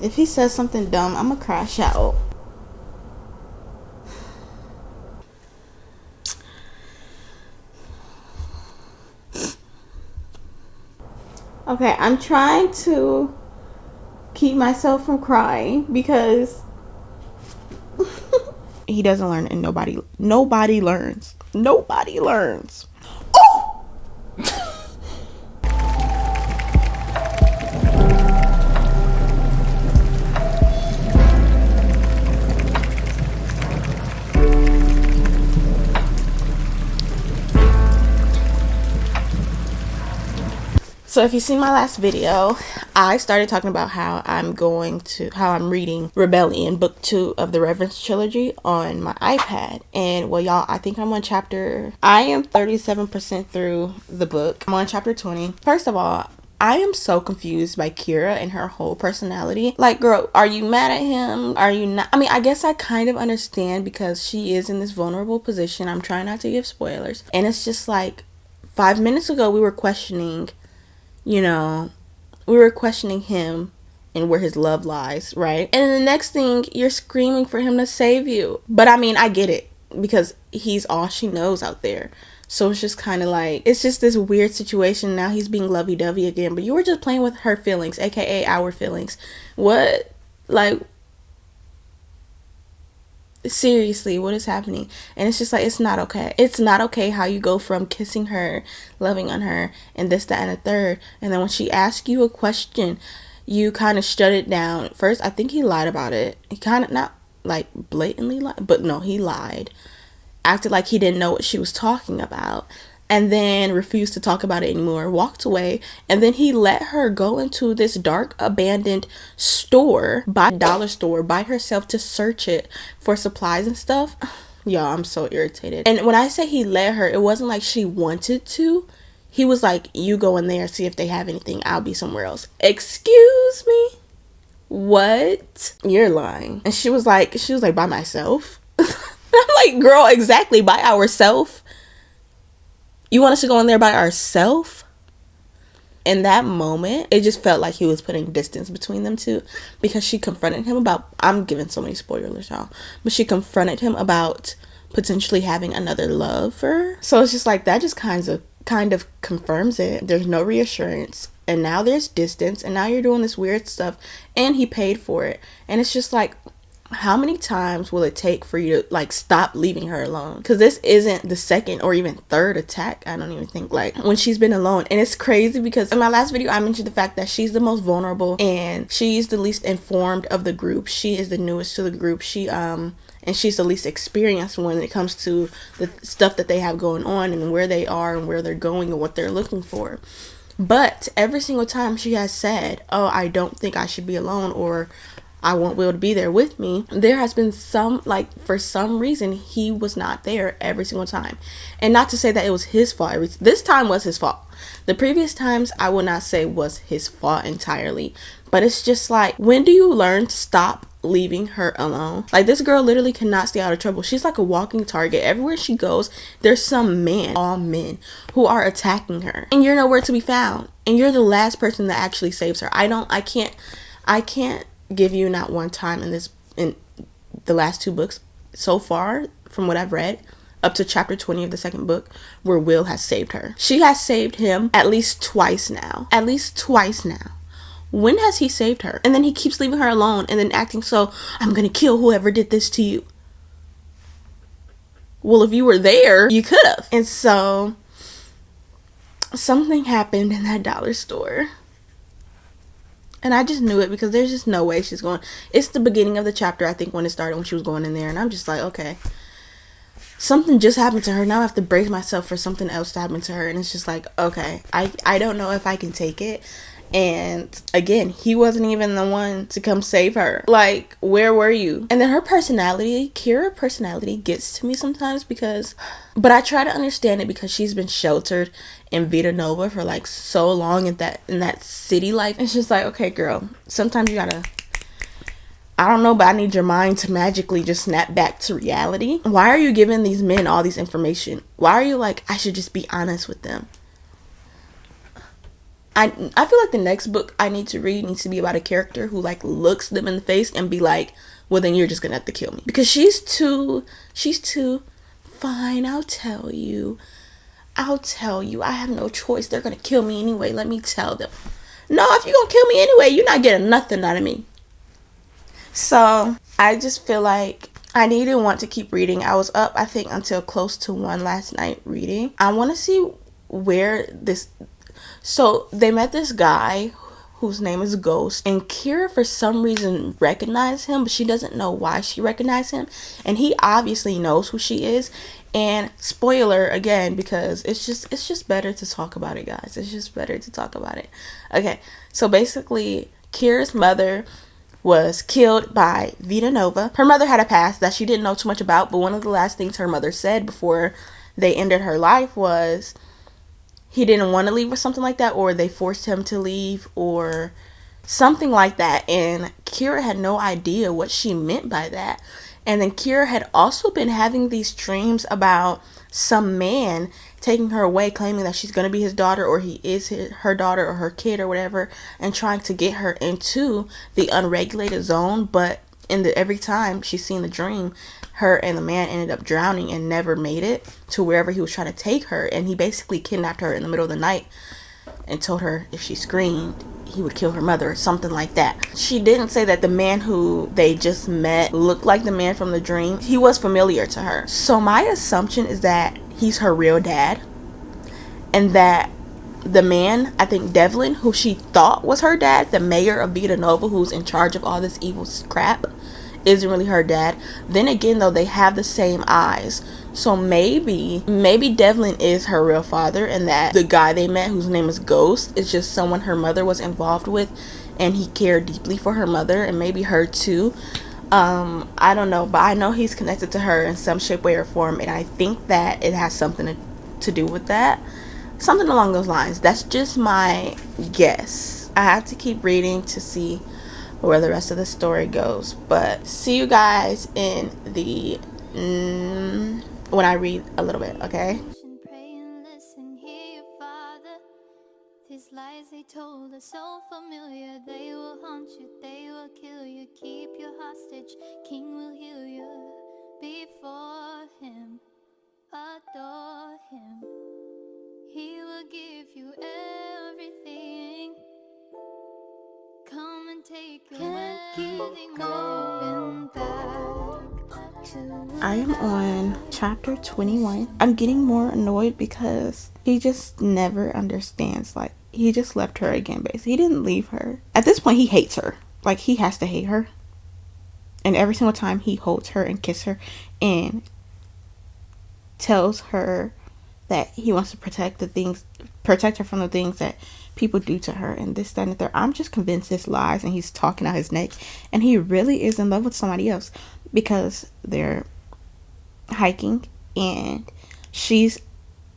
If he says something dumb, I'm gonna crash out. Okay, I'm trying to keep myself from crying because he doesn't learn and nobody learns. Nobody learns. Oh! So if you see my last video, I started talking about how I'm reading Rebellion, book 2 of the Reverence trilogy on my iPad. And well, y'all, I think I am 37% through the book. I'm on chapter 20. First of all, I am so confused by Kira and her whole personality. Like, girl, are you mad at him? Are you not? I mean, I guess I kind of understand because she is in this vulnerable position. I'm trying not to give spoilers. And it's just like 5 minutes ago, we were questioning him and where his love lies, right? And then the next thing, you're screaming for him to save you. But I mean, I get it because he's all she knows out there. So it's just kind of like, it's just this weird situation. Now he's being lovey-dovey again, but you were just playing with her feelings, aka our feelings. What? Like, seriously, what is happening? And it's just like, it's not okay. It's not okay how you go from kissing her, loving on her, and this, that, and the third, and then when she asks you a question, you kind of shut it down. First, I think he lied about it. He kind of, not like blatantly lied, but no, he lied. Acted like he didn't know what she was talking about, and then refused to talk about it anymore, walked away, and then he let her go into this dark abandoned dollar store by herself to search it for supplies and stuff. Y'all, I'm so irritated. And when I say he let her, it wasn't like she wanted to. He was like, you go in there, see if they have anything, I'll be somewhere else. Excuse me? What? You're lying. And she was like by myself. I'm like, girl, exactly, by ourselves. You want us to go in there by ourselves? In that moment, it just felt like he was putting distance between them two, because she confronted him about, I'm giving so many spoilers, y'all, but she confronted him about potentially having another lover. So it's just like, that just kind of confirms it. There's no reassurance, and now there's distance, and now you're doing this weird stuff, and he paid for it. And it's just like, how many times will it take for you to like stop leaving her alone? Because this isn't the second or even third attack, I don't even think, like when she's been alone. And it's crazy because in my last video I mentioned the fact that she's the most vulnerable and she's the least informed of the group. She is the newest to the group. And she's the least experienced when it comes to the stuff that they have going on and where they are and where they're going and what they're looking for. But every single time she has said, oh, I don't think I should be alone, or I want Will to be there with me, there has been some, like, for some reason, he was not there every single time. And not to say that it was his fault. This time was his fault. The previous times, I would not say was his fault entirely. But it's just like, when do you learn to stop leaving her alone? Like, this girl literally cannot stay out of trouble. She's like a walking target. Everywhere she goes, there's some man, all men, who are attacking her. And you're nowhere to be found. And you're the last person that actually saves her. I can't give you not one time in the last two books so far, from what I've read up to chapter 20 of the second book, where Will has saved her. She has saved him at least twice now. When has he saved her? And then he keeps leaving her alone and then acting so, I'm gonna kill whoever did this to you. Well, if you were there, you could have. And so something happened in that dollar store. And I just knew it, because there's just no way she's going. It's the beginning of the chapter, I think, when it started, when she was going in there. And I'm just like, okay, something just happened to her. Now I have to brace myself for something else to happen to her. And it's just like, okay, I don't know if I can take it. And again, he wasn't even the one to come save her. Like, where were you? And then Kira's personality gets to me sometimes, but I try to understand it because she's been sheltered in Vita Nova for like so long in that city life. It's just like, okay, girl, sometimes you gotta, I don't know, but I need your mind to magically just snap back to reality. Why are you giving these men all these information? Why are you like, I should just be honest with them? I feel like the next book I need to read needs to be about a character who like looks them in the face and be like, well, then you're just gonna have to kill me, because she's too fine. I'll tell you. I have no choice. They're gonna kill me anyway. Let me tell them. No, if you're gonna kill me anyway, you're not getting nothing out of me. So I just feel like I need and want to keep reading. I was up, I think, until close to 1 last night reading. I want to see where this... So they met this guy whose name is Ghost, and Kira for some reason recognized him, but she doesn't know why she recognized him, and he obviously knows who she is. And spoiler again, because it's just better to talk about it, guys. It's just better to talk about it. Okay, so basically Kira's mother was killed by Vita Nova. Her mother had a past that she didn't know too much about, but one of the last things her mother said before they ended her life was he didn't want to leave or something like that, or they forced him to leave or something like that. And Kira had no idea what she meant by that. And then Kira had also been having these dreams about some man taking her away, claiming that she's going to be his daughter, or he is her daughter or her kid or whatever, and trying to get her into the unregulated zone. But every time she's seen the dream, her and the man ended up drowning and never made it to wherever he was trying to take her. And he basically kidnapped her in the middle of the night and told her if she screamed, he would kill her mother or something like that. She didn't say that the man who they just met looked like the man from the dream. He was familiar to her. So my assumption is that he's her real dad, and that the man, I think Devlin, who she thought was her dad, the mayor of Vita Nova, who's in charge of all this evil crap, isn't really her dad. Then again, though, they have the same eyes. So maybe Devlin is her real father, and that the guy they met, whose name is Ghost, is just someone her mother was involved with, and he cared deeply for her mother and maybe her too. I don't know, but I know he's connected to her in some shape, way, or form, and I think that it has something to do with that. Something along those lines. That's just my guess. I have to keep reading to see where the rest of the story goes. But see you guys in the when I read a little bit, okay? Pray and listen, hear your father. These lies they told are so familiar. They will haunt you, they will kill you, keep you hostage. King will heal you before him. Adore him. He will give you everything. Come and take everything going back to... I am on chapter 21. I'm getting more annoyed because he just never understands. Like, he just left her again, basically. He didn't leave her. At this point, he hates her. Like, he has to hate her. And every single time he holds her and kisses her and tells her that he wants to protect her from the things that people do to her, and this, that, and the third. I'm just convinced this lies, and he's talking out his neck, and he really is in love with somebody else, because they're hiking and she's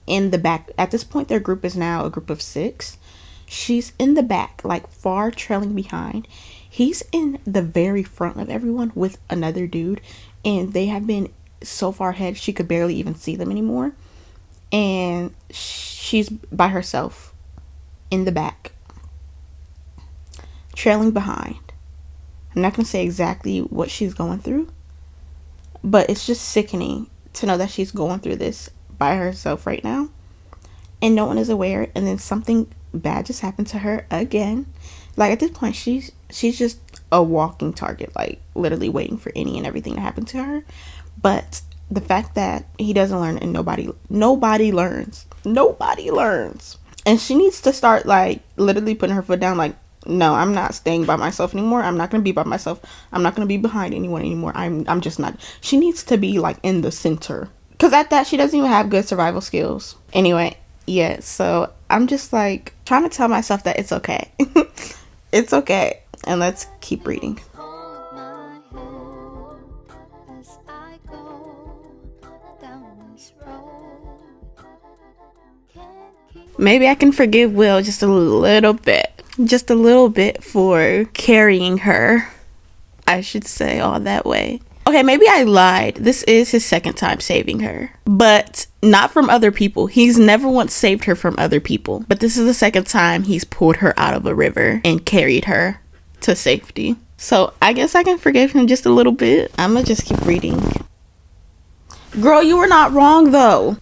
in the back. At this point, their group is now a group of 6. She's in the back, like far trailing behind. He's in the very front of everyone with another dude, and they have been so far ahead she could barely even see them anymore. And she's by herself in the back, trailing behind. I'm not going to say exactly what she's going through, but it's just sickening to know that she's going through this by herself right now, and no one is aware. And then something bad just happened to her again. Like, at this point, she's just a walking target, like literally waiting for any and everything to happen to her. But the fact that he doesn't learn, and nobody learns, and she needs to start like literally putting her foot down, like, no, I'm not staying by myself anymore. I'm not going to be by myself. I'm not going to be behind anyone anymore. I'm just not. She needs to be like in the center, because at that, she doesn't even have good survival skills. Anyway, yeah, so I'm just like trying to tell myself that it's okay. It's okay, and let's keep reading. Maybe I can forgive Will just a little bit for carrying her, I should say, all that way. Okay, maybe I lied. This is his second time saving her, but not from other people. He's never once saved her from other people, but this is the second time he's pulled her out of a river and carried her to safety. So I guess I can forgive him just a little bit. I'm gonna just keep reading. Girl, you were not wrong though.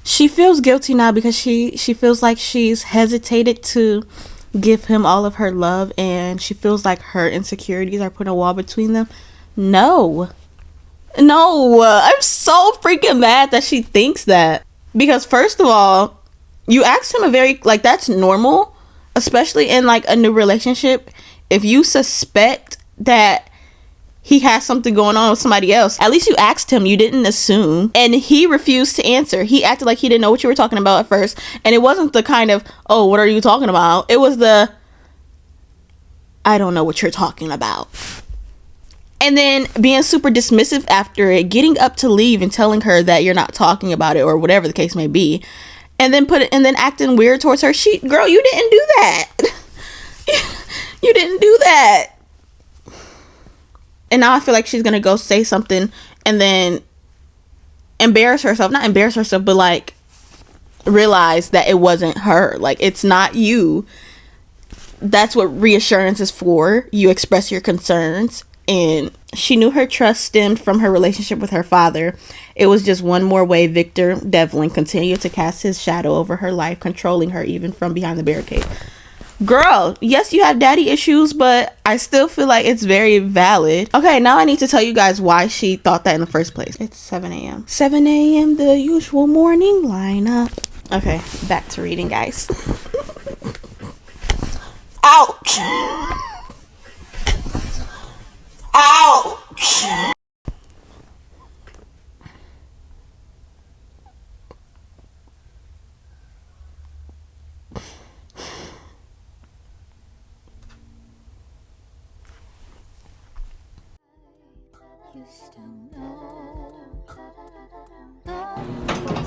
She feels guilty now because she feels like she's hesitated to give him all of her love, and she feels like her insecurities are putting a wall between them. No, I'm so freaking mad that she thinks that, because first of all, you asked him a very, like, that's normal, especially in like a new relationship. If you suspect that he has something going on with somebody else, at least you asked him. You didn't assume. And he refused to answer. He acted like he didn't know what you were talking about at first. And it wasn't the kind of, oh, what are you talking about? It was the, I don't know what you're talking about. And then being super dismissive after it, getting up to leave and telling her that you're not talking about it or whatever the case may be. And then acting weird towards her. Girl, you didn't do that. You didn't do that. And now I feel like she's gonna go say something and then embarrass herself. Not embarrass herself, but like realize that it wasn't her. Like, it's not you. That's what reassurance is for. You express your concerns. And she knew her trust stemmed from her relationship with her father. It was just one more way Victor Devlin continued to cast his shadow over her life, controlling her even from behind the barricade. Girl, yes, you have daddy issues, but I still feel like it's very valid. Okay, now I need to tell you guys why she thought that in the first place. It's 7 a.m. 7 a.m., the usual morning lineup. Okay, back to reading, guys. Ouch! Ouch! You still know the voice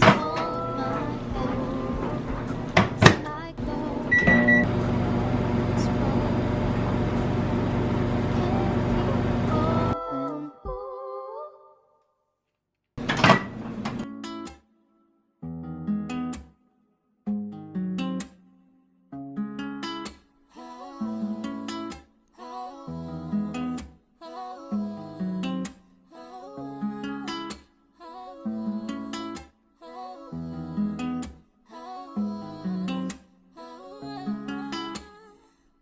of my head as I go this road. Can't keep going.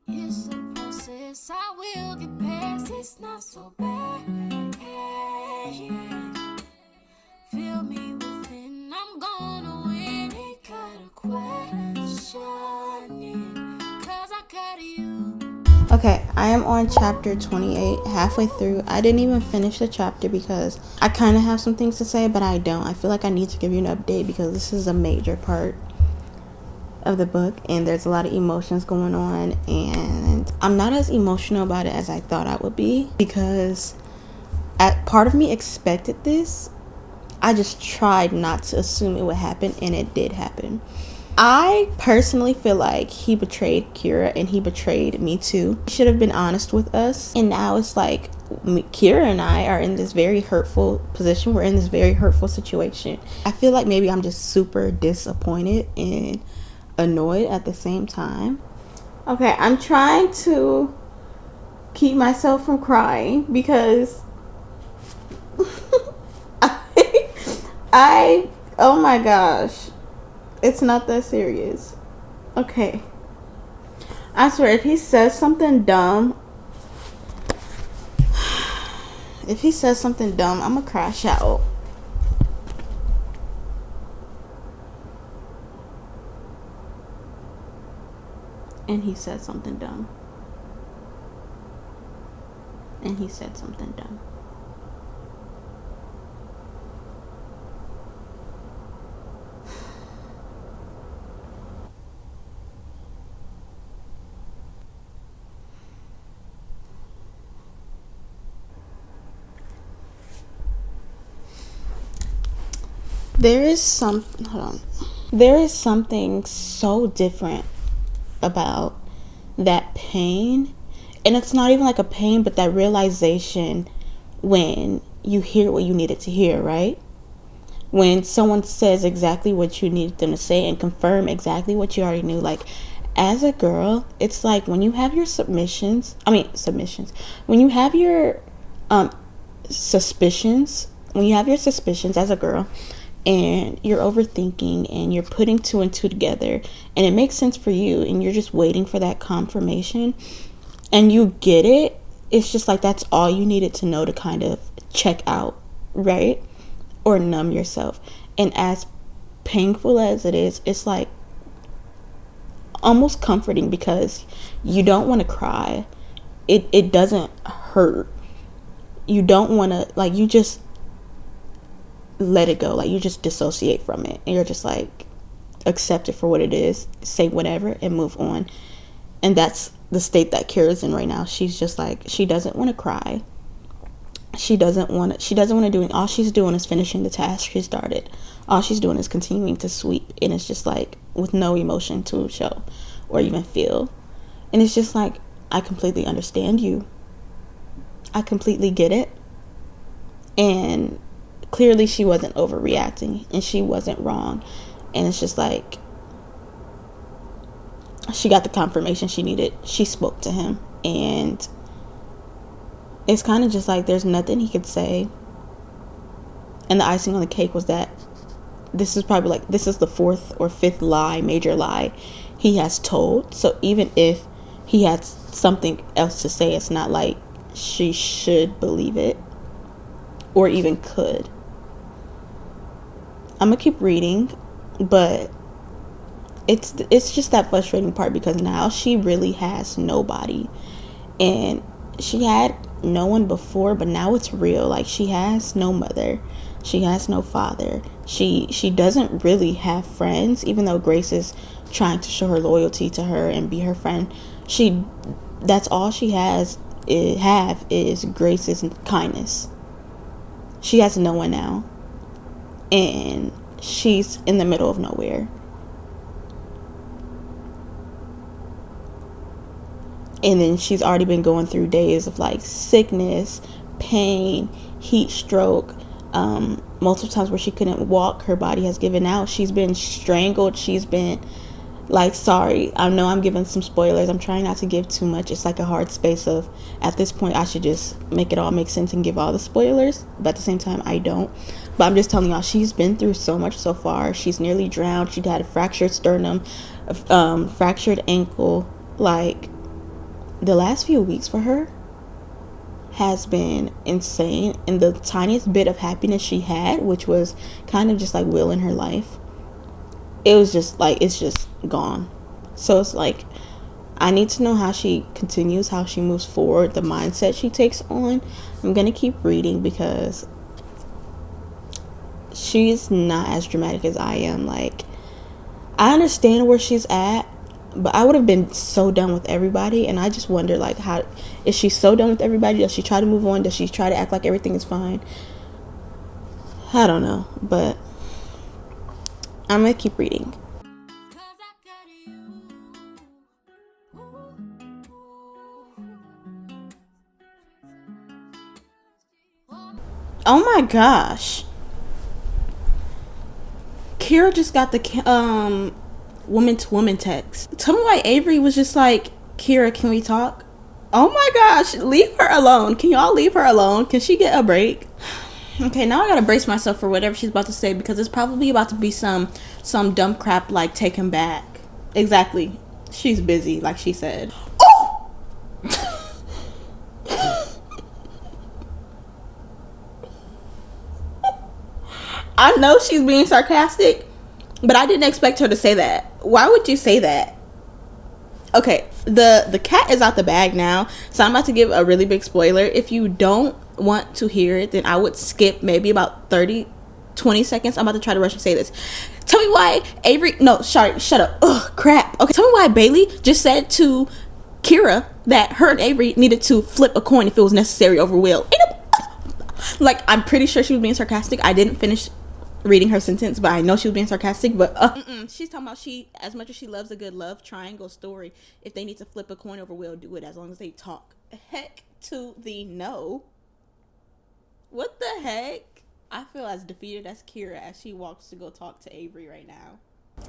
It's a process, I will get past. It's not so bad. Yeah. Feel me within, I'm gonna win. Ain't gotta question it, 'cause I got you. Okay, I am on chapter 28, halfway through. I didn't even finish the chapter because I kind of have some things to say, but I don't. I feel like I need to give you an update because this is a major part of the book and there's a lot of emotions going on, and I'm not as emotional about it as I thought I would be because part of me expected this. I just tried not to assume it would happen, and it did happen. I personally feel like he betrayed Kira and he betrayed me too. He should have been honest with us, and now it's like Kira and I are in this very hurtful position. We're in this very hurtful situation. I feel like maybe I'm just super disappointed and annoyed at the same time. Okay, I'm trying to keep myself from crying because oh my gosh, it's not that serious. Okay, I swear, if he says something dumb, I'm gonna crash out. And he said something dumb. There is something so different about that pain, and it's not even like a pain, but that realization when you hear what you needed to hear, right? When someone says exactly what you needed them to say and confirm exactly what you already knew. Like, as a girl, it's like when you have your submissions, when you have your suspicions, as a girl, and you're overthinking and you're putting two and two together and it makes sense for you and you're just waiting for that confirmation and you get it, it's just like that's all you needed to know to kind of check out, right? Or numb yourself. And as painful as it is, it's like almost comforting because you don't want to cry. It doesn't hurt. You don't want to, like, you just let it go. Like, you just dissociate from it and you're just like, accept it for what it is, say whatever and move on. And that's the state that Kira's in right now. She's just like, she doesn't want to cry. She doesn't want to do it. All she's doing is finishing the task she started. All she's doing is continuing to sweep, and it's just like with no emotion to show or even feel. And it's just like, I completely understand you. I completely get it. And clearly she wasn't overreacting and she wasn't wrong. And it's just like, she got the confirmation she needed. She spoke to him, and it's kind of just like there's nothing he could say. And the icing on the cake was that this is the fourth or fifth major lie he has told. So even if he had something else to say, it's not like she should believe it or even could. I'm gonna keep reading, but it's just that frustrating part because now she really has nobody. And she had no one before, but now it's real. Like, she has no mother, she has no father, she doesn't really have friends, even though Grace is trying to show her loyalty to her and be her friend. That's all she has is Grace's kindness. She has no one now, and she's in the middle of nowhere. And then she's already been going through days of like sickness, pain, heat stroke, multiple times where she couldn't walk. Her body has given out. She's been strangled. She's been like, sorry, I know I'm giving some spoilers. I'm trying not to give too much. It's like a hard space of, at this point, I should just make it all make sense and give all the spoilers. But at the same time, I don't. But I'm just telling y'all, she's been through so much so far. She's nearly drowned. She'd had a fractured sternum, fractured ankle. Like, the last few weeks for her has been insane. And the tiniest bit of happiness she had, which was kind of just like Will in her life, it was just like, it's just gone. So it's like, I need to know how she continues, how she moves forward, the mindset she takes on. I'm gonna keep reading because she's not as dramatic as I am. Like, I understand where she's at, but I would have been so done with everybody. And I just wonder, like, how is she so done with everybody? Does she try to move on? Does she try to act like everything is fine? I don't know, but I'm gonna keep reading. Oh my gosh, Kira just got the woman to woman text. Tell me why Avery was just like, Kira, can we talk? Oh my gosh, leave her alone. Can y'all leave her alone? Can she get a break? Okay, now I gotta brace myself for whatever she's about to say, because it's probably about to be some dumb crap like take him back. Exactly. She's busy, like she said. Oh! I know she's being sarcastic, but I didn't expect her to say that. Why would you say that? Okay, the cat is out the bag now, so I'm about to give a really big spoiler. If you don't want to hear it, then I would skip maybe about 20 seconds. I'm about to try to rush and say this. Tell me why Avery... No, sorry, shut up. Ugh, crap. Okay, tell me why Bailey just said to Kira that her and Avery needed to flip a coin if it was necessary over Will. Like, I'm pretty sure she was being sarcastic. I didn't finish reading her sentence, but I know she was being sarcastic. But she's talking about as much as she loves a good love triangle story, if they need to flip a coin over, we'll do it as long as they talk. Heck to the no. What the heck? I feel as defeated as Kira as she walks to go talk to Avery right now.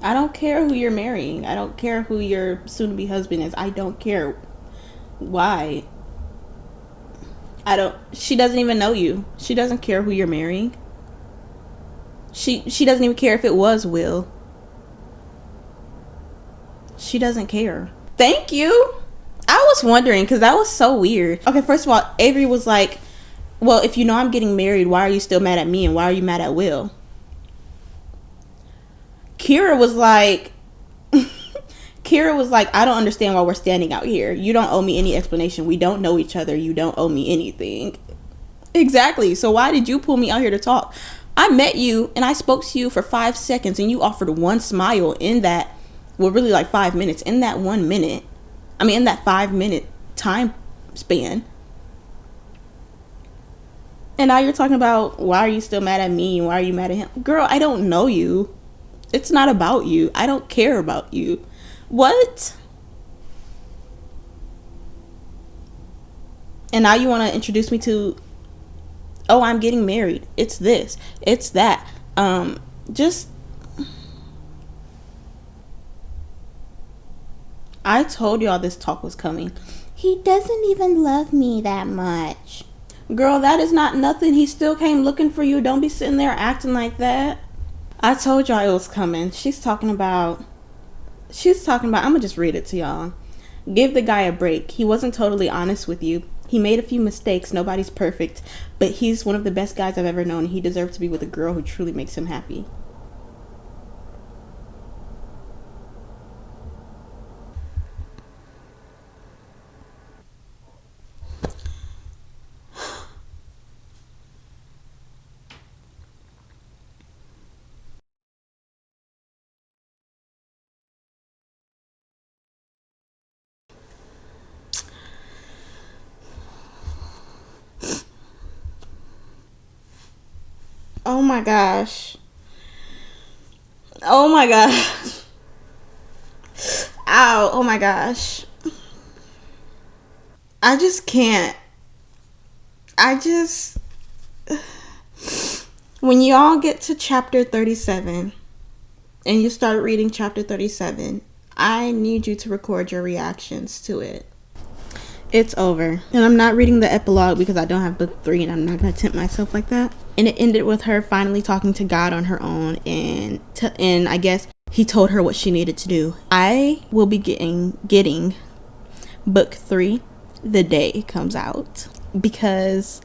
I don't care who you're marrying. I don't care who your soon-to-be husband is. I don't care. Why? She doesn't even know you. She doesn't care who you're marrying. She doesn't even care if it was Will. She doesn't care. Thank you. I was wondering, because that was so weird. Okay, first of all, Avery was like, well, if you know I'm getting married, why are you still mad at me and why are you mad at Will? Kira was like, I don't understand why we're standing out here. You don't owe me any explanation. We don't know each other. You don't owe me anything. Exactly. So why did you pull me out here to talk? I met you and I spoke to you for 5 seconds and you offered one smile in that, well, really like 5 minutes. In that 1 minute. In that 5-minute time span. And now you're talking about, why are you still mad at me? Why are you mad at him? Girl, I don't know you. It's not about you. I don't care about you. What? And now you want to introduce me to, oh, I'm getting married. It's this. It's that. I told y'all this talk was coming. He doesn't even love me that much. Girl, that is not nothing. He still came looking for you. Don't be sitting there acting like that. I told y'all it was coming. She's talking about, I'm gonna just read it to y'all. Give the guy a break. He wasn't totally honest with you. He made a few mistakes. Nobody's perfect. But he's one of the best guys I've ever known. He deserves to be with a girl who truly makes him happy. Oh my gosh. Oh my gosh. Ow. Oh my gosh. I just can't. When y'all get to chapter 37 and you start reading chapter 37, I need you to record your reactions to it. It's over. And I'm not reading the epilogue because I don't have book 3 and I'm not going to tempt myself like that. And it ended with her finally talking to God on her own, and I guess he told her what she needed to do. I will be getting book 3 the day it comes out because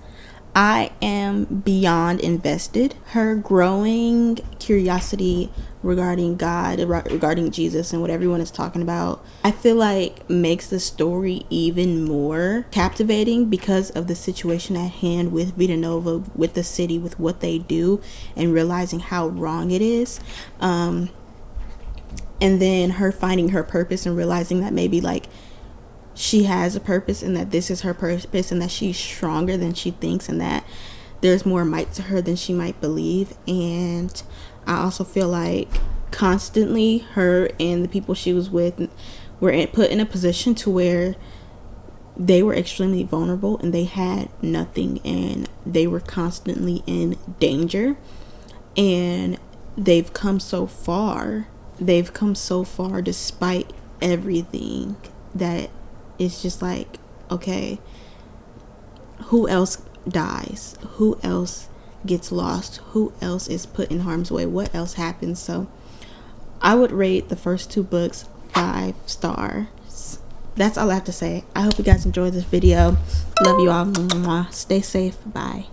I am beyond invested. Her growing curiosity regarding God, regarding Jesus and what everyone is talking about, I feel like makes the story even more captivating because of the situation at hand with Vita Nova, with the city, with what they do, and realizing how wrong it is. And then her finding her purpose and realizing that maybe like she has a purpose and that this is her purpose and that she's stronger than she thinks and that there's more might to her than she might believe. And I also feel like constantly her and the people she was with were put in a position to where they were extremely vulnerable and they had nothing and they were constantly in danger, and they've come so far despite everything. That it's just like, okay, who else dies? Who else gets lost? Who else is put in harm's way? What else happens? So I would rate the first 2 books 5 stars. That's all I have to say. I hope you guys enjoyed this video. Love you all. Stay safe. Bye.